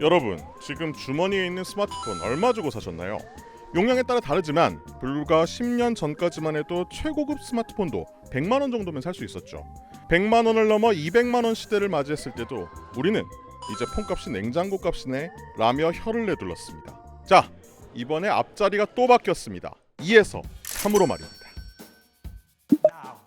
여러분, 지금 주머니에 있는 스마트폰 얼마 주고 사셨나요? 용량에 따라 다르지만 불과 10년 전까지만 해도 최고급 스마트폰도 100만 원 정도면 살 수 있었죠. 100만 원을 넘어 200만 원 시대를 맞이했을 때도 우리는 이제 폰값이 냉장고 값이네 라며 혀를 내둘렀습니다. 자, 이번에 앞자리가 또 바뀌었습니다. 2에서 3으로 말입니다. Now,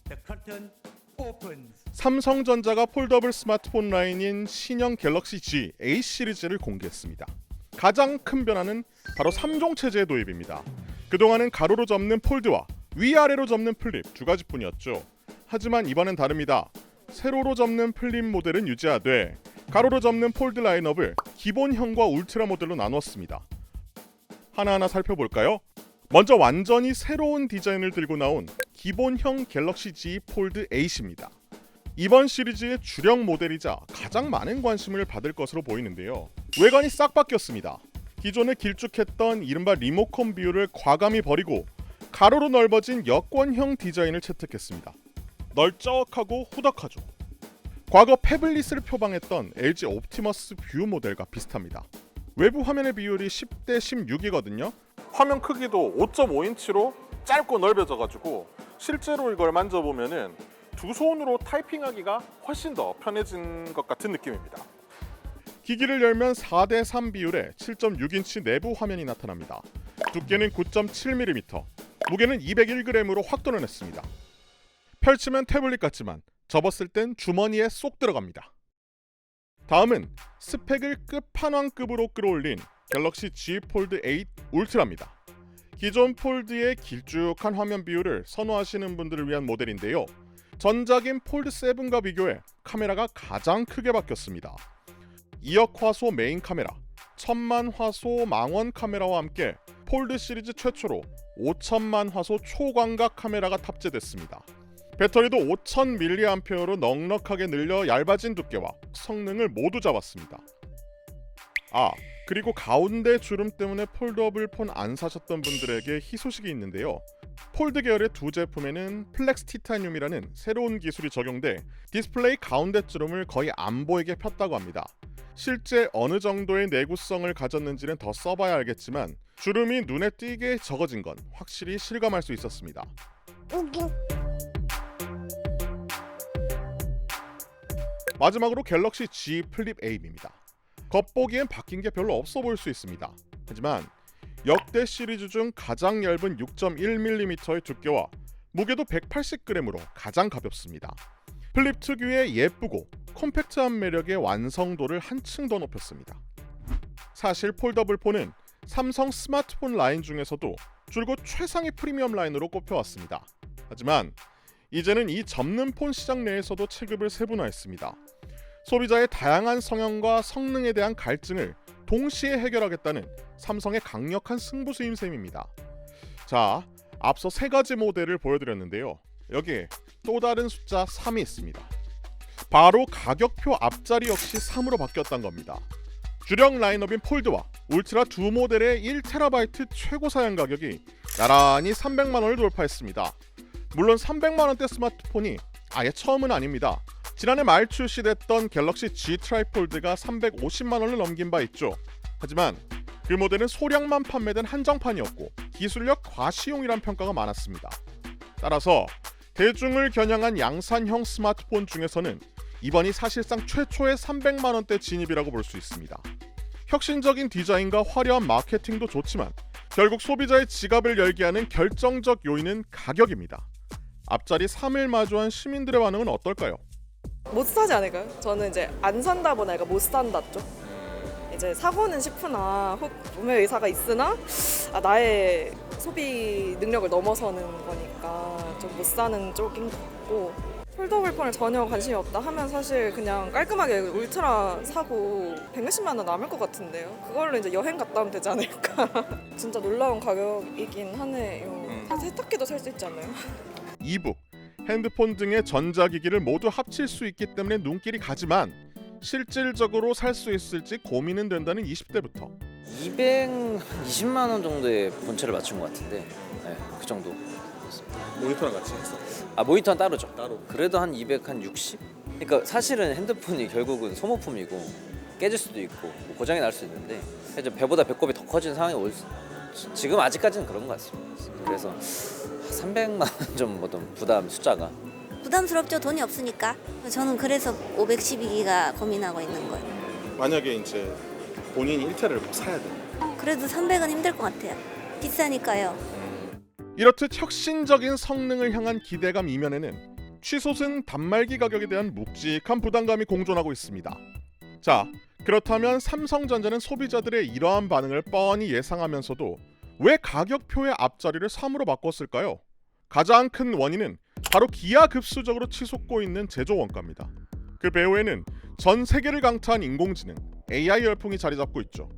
the curtain opens. 삼성전자가 폴더블 스마트폰 라인인 신형 갤럭시 G A 시리즈를 공개했습니다. 가장 큰 변화는 바로 3종 체제의 도입입니다. 그동안은 가로로 접는 폴드와 위아래로 접는 플립 두 가지뿐이었죠. 하지만 이번엔 다릅니다. 세로로 접는 플립 모델은 유지하되 가로로 접는 폴드 라인업을 기본형과 울트라 모델로 나눴습니다. 하나하나 살펴볼까요? 먼저 완전히 새로운 디자인을 들고 나온 기본형 갤럭시 G 폴드 8입니다. 이번 시리즈의 주력 모델이자 가장 많은 관심을 받을 것으로 보이는데요. 외관이 싹 바뀌었습니다. 기존에 길쭉했던 이른바 리모컨 비율을 과감히 버리고 가로로 넓어진 여권형 디자인을 채택했습니다. 널쩍하고 후덕하죠. 과거 패블릿을 표방했던 LG 옵티머스 뷰 모델과 비슷합니다. 외부 화면의 비율이 10대 16이거든요. 화면 크기도 5.5인치로 짧고 넓어져가지고 실제로 이걸 만져보면은 두 손으로 타이핑하기가 훨씬 더 편해진 것 같은 느낌입니다. 기기를 열면 4대 3 비율의 7.6인치 내부 화면이 나타납니다. 두께는 9.7mm, 무게는 201g으로 확 드러냈습니다. 펼치면 태블릿 같지만 접었을 땐 주머니에 쏙 들어갑니다. 다음은 스펙을 끝판왕급으로 끌어올린 갤럭시 G 폴드 8 울트라입니다. 기존 폴드의 길쭉한 화면 비율을 선호하시는 분들을 위한 모델인데요. 전작인 폴드 7과 비교해 카메라가 가장 크게 바뀌었습니다. 2억 화소 메인 카메라, 1000만 화소 망원 카메라와 함께 폴드 시리즈 최초로 5000만 화소 초광각 카메라가 탑재됐습니다. 배터리도 5000mAh로 넉넉하게 늘려 얇아진 두께와 성능을 모두 잡았습니다. 그리고 가운데 주름 때문에 폴더블 폰 안 사셨던 분들에게 희소식이 있는데요. 폴드 계열의 두 제품에는 플렉스 티타늄이라는 새로운 기술이 적용돼 디스플레이 가운데 주름을 거의 안 보이게 폈다고 합니다. 실제 어느 정도의 내구성을 가졌는지는 더 써봐야 알겠지만 주름이 눈에 띄게 적어진 건 확실히 실감할 수 있었습니다. 마지막으로 갤럭시 G 플립 8입니다. 겉보기엔 바뀐 게 별로 없어 보일 수 있습니다. 하지만 역대 시리즈 중 가장 얇은 6.1mm의 두께와 무게도 180g으로 가장 가볍습니다. 플립 특유의 예쁘고 콤팩트한 매력의 완성도를 한층 더 높였습니다. 사실 폴더블 폰은 삼성 스마트폰 라인 중에서도 줄곧 최상위 프리미엄 라인으로 꼽혀왔습니다. 하지만 이제는 이 접는 폰 시장 내에서도 체급을 세분화했습니다. 소비자의 다양한 성향과 성능에 대한 갈증을 동시에 해결하겠다는 삼성의 강력한 승부수인 셈입니다. 자, 앞서 세 가지 모델을 보여드렸는데요. 여기에 또 다른 숫자 3이 있습니다. 바로 가격표 앞자리 역시 3으로 바뀌었다는 겁니다. 주력 라인업인 폴드와 울트라 두 모델의 1TB 최고 사양 가격이 나란히 300만 원을 돌파했습니다. 물론 300만 원대 스마트폰이 아예 처음은 아닙니다. 지난해 말 출시됐던 갤럭시 G 트라이폴드가 350만 원을 넘긴 바 있죠. 하지만 그 모델은 소량만 판매된 한정판이었고 기술력 과시용이란 평가가 많았습니다. 따라서 대중을 겨냥한 양산형 스마트폰 중에서는 이번이 사실상 최초의 300만 원대 진입이라고 볼 수 있습니다. 혁신적인 디자인과 화려한 마케팅도 좋지만 결국 소비자의 지갑을 열게 하는 결정적 요인은 가격입니다. 앞자리 3을 마주한 시민들의 반응은 어떨까요? 못 사지 않을까요? 저는 이제 안 산다 보다 약간 못 산다 쪽. 이제 사고는 싶으나 혹 구매 의사가 있으나 나의 소비 능력을 넘어서는 거니까 좀 못 사는 쪽인 것 같고, 폴더블 폰을 전혀 관심이 없다 하면 사실 그냥 깔끔하게 울트라 사고 160만 원 남을 것 같은데요. 그걸로 이제 여행 갔다 오면 되지 않을까. 진짜 놀라운 가격이긴 하네요. 세탁기도 살 수 있지 않나요? 이북, 핸드폰 등의 전자기기를 모두 합칠 수 있기 때문에 눈길이 가지만 실질적으로 살 수 있을지 고민은 된다는 20대부터 220만 원 정도의 본체를 맞춘 것 같은데, 네, 그 정도. 모니터랑 같이 했어. 모니터는 따로죠. 따로. 그래도 한 200, 한 60? 그러니까 사실은 핸드폰이 결국은 소모품이고 깨질 수도 있고 뭐 고장이 날 수 있는데 이제 배보다 배꼽이 더 커진 상황이 지금 아직까지는 그런 것 같습니다. 그래서 300만 원 좀 어떤 부담 숫자가 부담스럽죠. 돈이 없으니까. 저는 그래서 512기가 고민하고 있는 거예요. 만약에 이제 본인이 1테를 꼭 사야 돼. 그래도 300은 힘들 것 같아요. 비싸니까요. 이렇듯 혁신적인 성능을 향한 기대감 이면에는 취솟은 단말기 가격에 대한 묵직한 부담감이 공존하고 있습니다. 자, 그렇다면 삼성전자는 소비자들의 이러한 반응을 뻔히 예상하면서도 왜 가격표의 앞자리를 3으로 바꿨을까요? 가장 큰 원인은 바로 기하급수적으로 치솟고 있는 제조 원가입니다. 그 배후에는 전 세계를 강타한 인공지능, AI 열풍이 자리 잡고 있죠.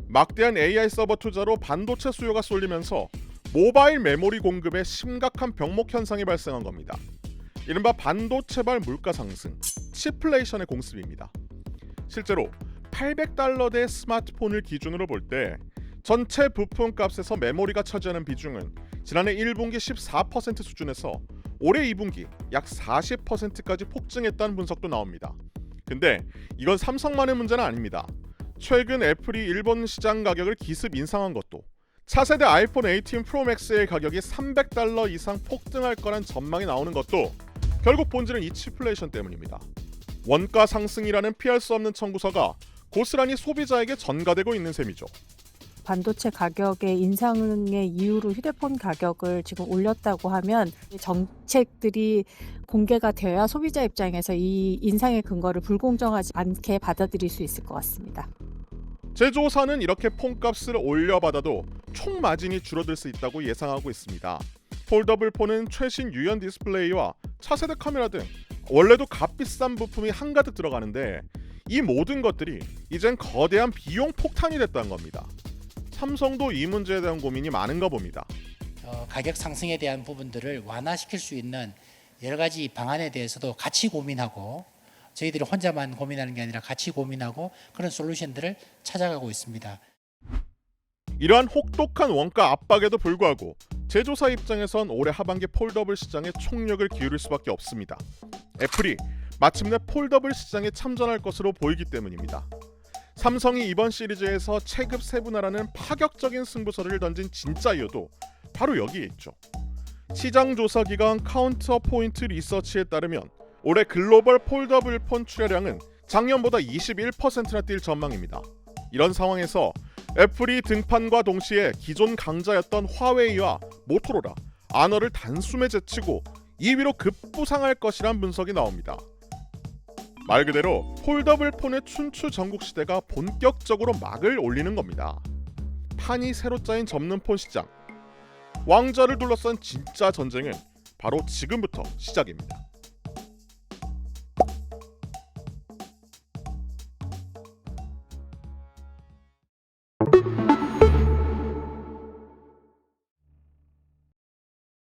막대한 AI 서버 투자로 반도체 수요가 쏠리면서 모바일 메모리 공급에 심각한 병목 현상이 발생한 겁니다. 이른바 반도체발 물가 상승, 치플레이션의 공습입니다. 실제로 800달러대 스마트폰을 기준으로 볼 때 전체 부품 값에서 메모리가 차지하는 비중은 지난해 1분기 14% 수준에서 올해 2분기 약 40%까지 폭증했다는 분석도 나옵니다. 근데 이건 삼성만의 문제는 아닙니다. 최근 애플이 일본 시장 가격을 기습 인상한 것도, 차세대 아이폰 18 프로 맥스의 가격이 300달러 이상 폭등할 거란 전망이 나오는 것도 결국 본질은 이 치플레이션 때문입니다. 원가 상승이라는 피할 수 없는 청구서가 고스란히 소비자에게 전가되고 있는 셈이죠. 반도체 가격의 인상의 이유로 휴대폰 가격을 지금 올렸다고 하면 정책들이 공개가 되어야 소비자 입장에서 이 인상의 근거를 불공정하지 않게 받아들일 수 있을 것 같습니다. 제조사는 이렇게 폰값을 올려받아도 총 마진이 줄어들 수 있다고 예상하고 있습니다. 폴더블 폰은 최신 유연 디스플레이와 차세대 카메라 등 원래도 값비싼 부품이 한가득 들어가는데 이 모든 것들이 이젠 거대한 비용 폭탄이 됐다는 겁니다. 삼성도 이 문제에 대한 고민이 많은가 봅니다. 가격 상승에 대한 부분들을 완화시킬 수 있는 여러 가지 방안에 대해서도 같이 고민하고, 저희들이 혼자만 고민하는 게 아니라 같이 고민하고 그런 솔루션들을 찾아가고 있습니다. 이러한 혹독한 원가 압박에도 불구하고 제조사 입장에선 올해 하반기 폴더블 시장에 총력을 기울일 수밖에 없습니다. 애플이 마침내 폴더블 시장에 참전할 것으로 보이기 때문입니다. 삼성이 이번 시리즈에서 체급 세분화라는 파격적인 승부처를 던진 진짜 이유도 바로 여기에 있죠. 시장 조사 기관 카운터 포인트 리서치에 따르면 올해 글로벌 폴더블 폰 출하량은 작년보다 21%나 뛸 전망입니다. 이런 상황에서 애플이 등판과 동시에 기존 강자였던 화웨이와 모토로라, 아너를 단숨에 제치고 2위로 급부상할 것이란 분석이 나옵니다. 말 그대로 폴더블 폰의 춘추 전국 시대가 본격적으로 막을 올리는 겁니다. 판이 새로 짜인 접는 폰 시장. 왕좌를 둘러싼 진짜 전쟁은 바로 지금부터 시작입니다.